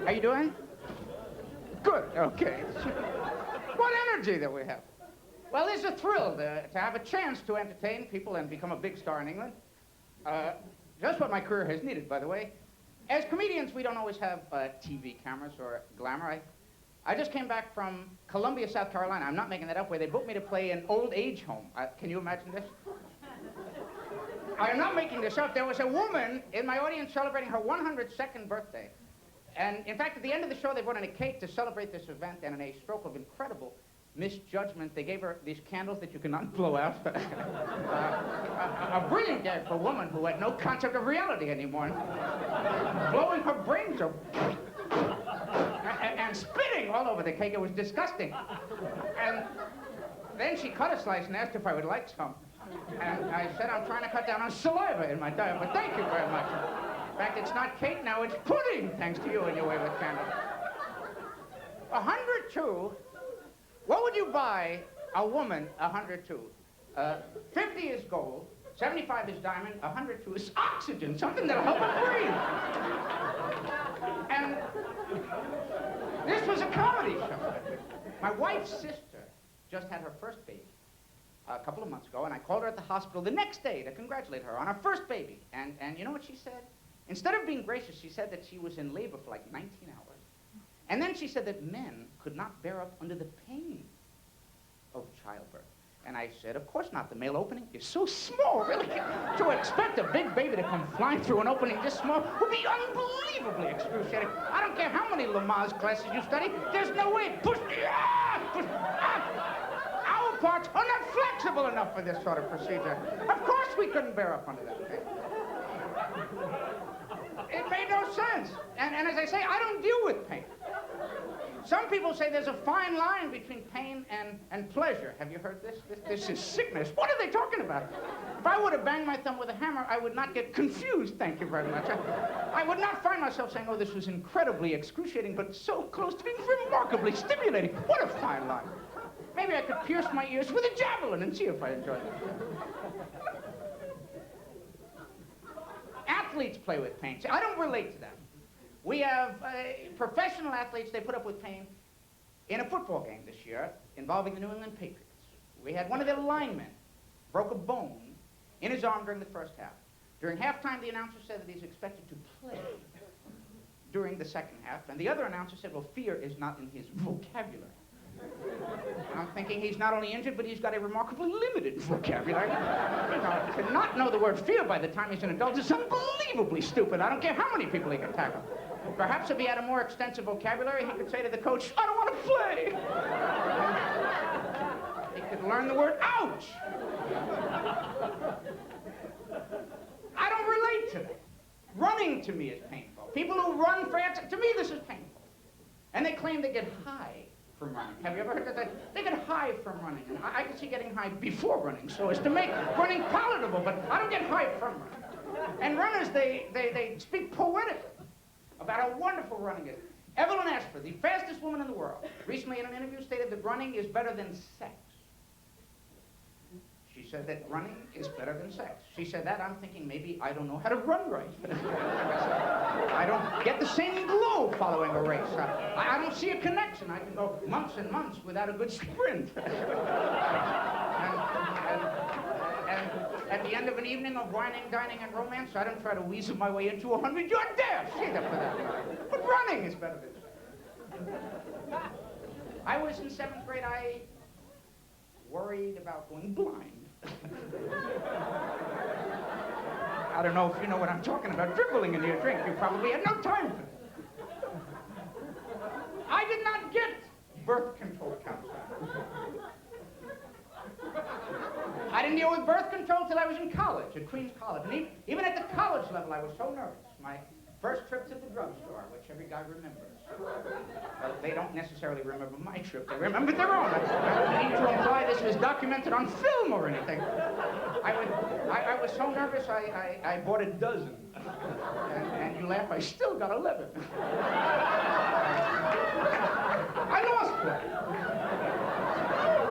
How you doing? Good, okay. What energy that we have. Well, it's a thrill to have a chance to entertain people and become a big star in England. Just what my career has needed, by the way. As comedians, we don't always have TV cameras or glamour. I just came back from Columbia, South Carolina. I'm not making that up, where they booked me to play an old age home. Can you imagine this? I am not making this up. There was a woman in my audience celebrating her 102nd birthday. And in fact, at the end of the show, they brought in a cake to celebrate this event, and in a stroke of incredible misjudgment, they gave her these candles that you cannot blow out. A brilliant gag for a woman who had no concept of reality anymore. Blowing her brains out. And spitting all over the cake. It was disgusting. And then she cut a slice and asked if I would like some. And I said, I'm trying to cut down on saliva in my diet, but thank you very much. In fact, it's not cake now, it's pudding, thanks to you and your way with candles. 102, what would you buy a woman 102? 50 is gold, 75 is diamond, 102 is oxygen, something that'll help her breathe. And this was a comedy show. My wife's sister just had her first baby a couple of months ago, and I called her at the hospital the next day to congratulate her on her first baby. And you know what she said? Instead of being gracious, she said that she was in labor for like 19 hours. And then she said that men could not bear up under the pain of childbirth. And I said, of course not. The male opening is so small, really. To expect a big baby to come flying through an opening this small would be unbelievably excruciating. I don't care how many Lamaze classes you study, there's no way. Push, our parts are not flexible enough for this sort of procedure. Of course we couldn't bear up under that pain. It made no sense. And as I say, I don't deal with pain. Some people say there's a fine line between pain and pleasure. Have you heard this? This is sickness. What are they talking about? If I were to bang my thumb with a hammer, I would not get confused, thank you very much. I would not find myself saying, oh, this was incredibly excruciating, but so close to being remarkably stimulating. What a fine line. Maybe I could pierce my ears with a javelin and see if I enjoyed it. Athletes play with pain. See, I don't relate to them. We have professional athletes, they put up with pain in a football game this year involving the New England Patriots. We had one of their linemen broke a bone in his arm during the first half. During halftime, the announcer said that he's expected to play during the second half, and the other announcer said, well, fear is not in his vocabulary. And I'm thinking he's not only injured, but he's got a remarkably limited vocabulary. To not know the word fear by the time he's an adult is unbelievably stupid. I don't care how many people he can tackle. Perhaps if he had a more extensive vocabulary, he could say to the coach, I don't want to play. He could learn the word ouch. I don't relate to that. Running to me is painful. People who run fast, to me this is painful. And they claim they get high from running. Have you ever heard that? They get high from running. And I can see getting high before running so as to make running palatable, but I don't get high from running. And runners, they speak poetically about how wonderful running is. Evelyn Ashford, the fastest woman in the world, recently in an interview stated that running is better than sex. She said that running is better than sex. She said that, I'm thinking maybe I don't know how to run right. I don't get the same glow following a race. I don't see a connection. I can go months and months without a good sprint. And at the end of an evening of whining, dining, and romance, I don't try to weasel my way into a 100-yard dash. She's up for that. But running is better than sex. I was in 7th grade. I worried about going blind. I don't know if you know what I'm talking about, dribbling in your drink. You probably had no time for it. I did not get birth control counseling. I didn't deal with birth control till I was in college, at Queens College. And even at the college level, I was so nervous. My first trip to the drugstore, which every guy remembers. Well, they don't necessarily remember my trip. They remember their own. I don't need to imply this was documented on film or anything. I was so nervous, I bought a dozen. And you laugh, I still got 11. I lost one.